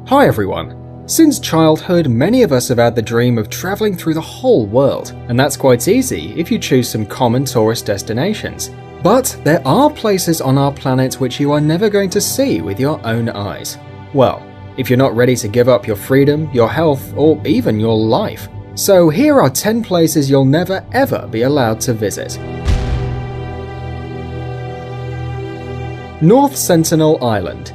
Hi everyone! Since childhood, many of us have had the dream of travelling through the whole world, and that's quite easy if you choose some common tourist destinations. But there are places on our planet which you are never going to see with your own eyes. Well, if you're not ready to give up your freedom, your health, or even your life. So here are 10 places you'll never ever be allowed to visit. North Sentinel Island.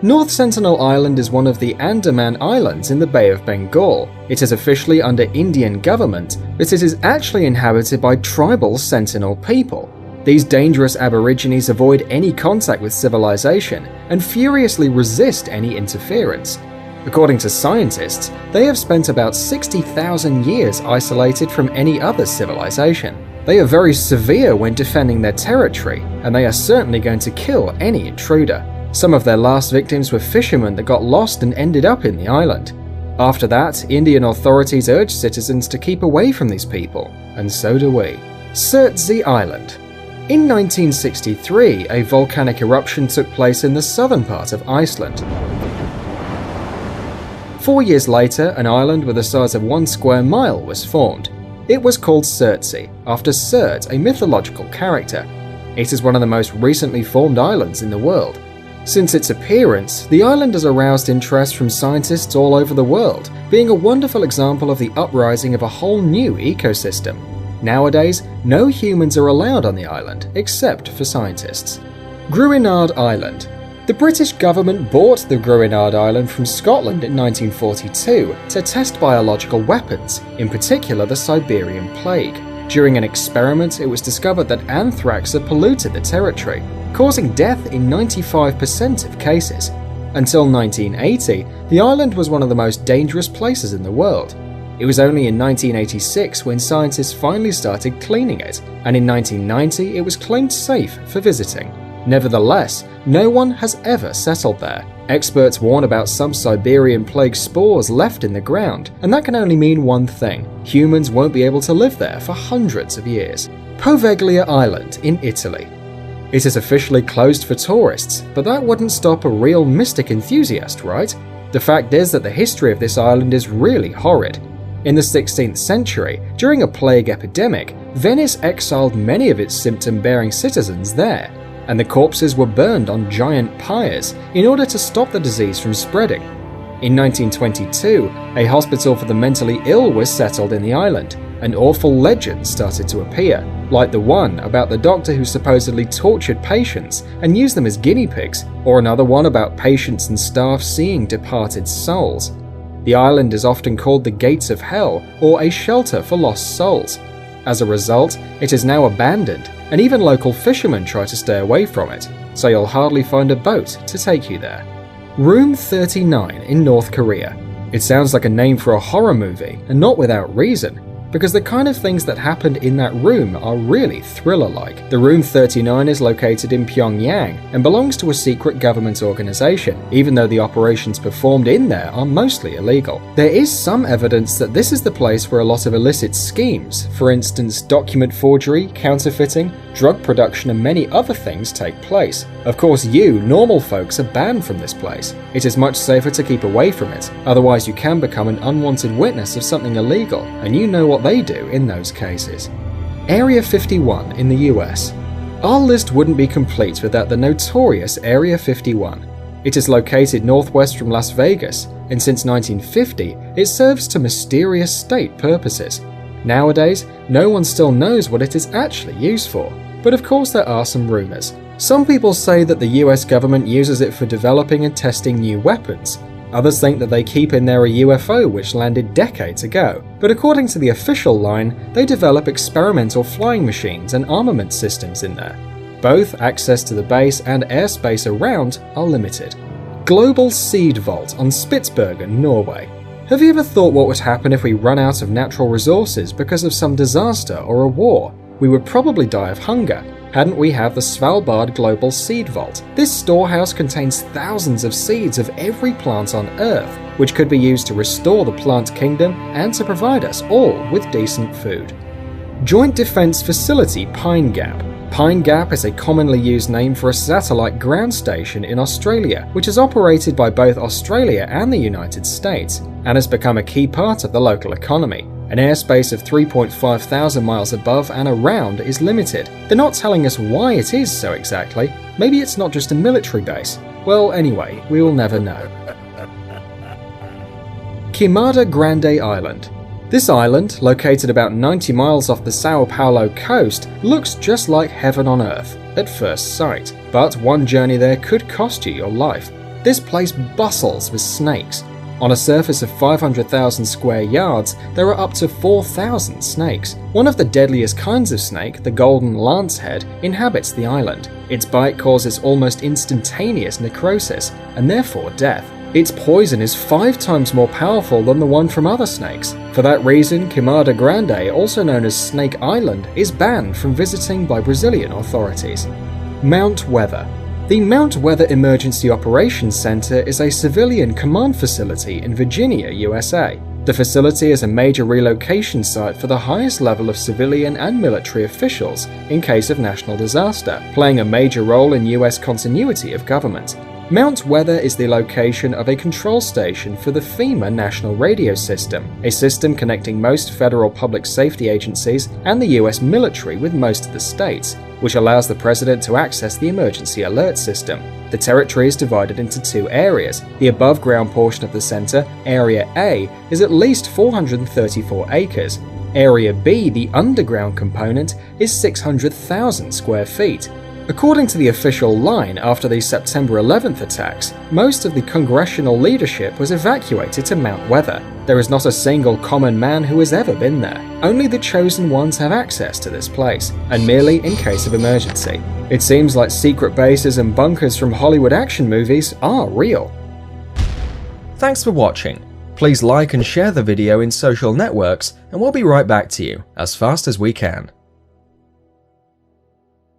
North Sentinel Island is one of the Andaman Islands in the Bay of Bengal. It is officially under Indian government, but it is actually inhabited by tribal Sentinel people. These dangerous aborigines avoid any contact with civilization and furiously resist any interference. According to scientists, they have spent about 60,000 years isolated from any other civilization. They are very severe when defending their territory, and they are certainly going to kill any intruder. Some of their last victims were fishermen that got lost and ended up in the island. After that, Indian authorities urged citizens to keep away from these people, and so do we. Surtsey Island. In 1963, a volcanic eruption took place in the southern part of Iceland. 4 years later, an island with the size of 1 square mile was formed. It was called Surtsey, after Surt, a mythological character. It is one of the most recently formed islands in the world. Since its appearance, the island has aroused interest from scientists all over the world, being a wonderful example of the uprising of a whole new ecosystem. Nowadays, no humans are allowed on the island, except for scientists. Gruinard Island. The British government bought the Gruinard Island from Scotland in 1942 to test biological weapons, in particular the Siberian plague. During an experiment, it was discovered that anthrax had polluted the territory, causing death in 95% of cases. Until 1980, the island was one of the most dangerous places in the world. It was only in 1986 when scientists finally started cleaning it, and in 1990 it was claimed safe for visiting. Nevertheless, no one has ever settled there. Experts warn about some Siberian plague spores left in the ground, and that can only mean one thing: humans won't be able to live there for hundreds of years. Poveglia Island in Italy. It is officially closed for tourists, but that wouldn't stop a real mystic enthusiast, right? The fact is that the history of this island is really horrid. In the 16th century, during a plague epidemic, Venice exiled many of its symptom-bearing citizens there, and the corpses were burned on giant pyres in order to stop the disease from spreading. In 1922, a hospital for the mentally ill was settled in the island, and awful legends started to appear, like the one about the doctor who supposedly tortured patients and used them as guinea pigs, or another one about patients and staff seeing departed souls. The island is often called the Gates of Hell or a shelter for lost souls. As a result, it is now abandoned, and even local fishermen try to stay away from it, so you'll hardly find a boat to take you there. Room 39 in North Korea. It sounds like a name for a horror movie, and not without reason, because the kind of things that happened in that room are really thriller-like. The Room 39 is located in Pyongyang and belongs to a secret government organization, even though the operations performed in there are mostly illegal. There is some evidence that this is the place where a lot of illicit schemes, for instance document forgery, counterfeiting, drug production and many other things take place. Of course you, normal folks, are banned from this place. It is much safer to keep away from it, otherwise you can become an unwanted witness of something illegal, and you know what they do in those cases. Area 51 in the US. Our list wouldn't be complete without the notorious Area 51. It is located northwest from Las Vegas, and since 1950, it serves to mysterious state purposes. Nowadays, no one still knows what it is actually used for, but of course there are some rumors. Some people say that the US government uses it for developing and testing new weapons. Others think that they keep in there a UFO which landed decades ago, but according to the official line, they develop experimental flying machines and armament systems in there. Both access to the base and airspace around are limited. Global Seed Vault on Spitsbergen, Norway. Have you ever thought what would happen if we run out of natural resources because of some disaster or a war? We would probably die of hunger. Hadn't we have the Svalbard Global Seed Vault? This storehouse contains thousands of seeds of every plant on Earth, which could be used to restore the plant kingdom and to provide us all with decent food. Joint Defense Facility Pine Gap. Pine Gap is a commonly used name for a satellite ground station in Australia, which is operated by both Australia and the United States, and has become a key part of the local economy. An airspace of 3.5 thousand miles above and around is limited. They're not telling us why it is so exactly. Maybe it's not just a military base. Well, anyway, we will never know. Queimada Grande Island. This island, located about 90 miles off the Sao Paulo coast, looks just like heaven on earth at first sight. But one journey there could cost you your life. This place bustles with snakes. On a surface of 500,000 square yards, there are up to 4,000 snakes. One of the deadliest kinds of snake, the golden lancehead, inhabits the island. Its bite causes almost instantaneous necrosis, and therefore death. Its poison is 5 times more powerful than the one from other snakes. For that reason, Queimada Grande, also known as Snake Island, is banned from visiting by Brazilian authorities. Mount Weather. The Mount Weather Emergency Operations Center is a civilian command facility in Virginia, USA. The facility is a major relocation site for the highest level of civilian and military officials in case of national disaster, playing a major role in US continuity of government. Mount Weather is the location of a control station for the FEMA National Radio System, a system connecting most federal public safety agencies and the US military with most of the states, which allows the president to access the emergency alert system. The territory is divided into 2 areas. The above-ground portion of the center, Area A, is at least 434 acres. Area B, the underground component, is 600,000 square feet. According to the official line, after the September 11th attacks, most of the congressional leadership was evacuated to Mount Weather. There is not a single common man who has ever been there. Only the chosen ones have access to this place, and merely in case of emergency. It seems like secret bases and bunkers from Hollywood action movies are real. Thanks for watching. Please like and share the video in social networks, and we'll be right back to you as fast as we can.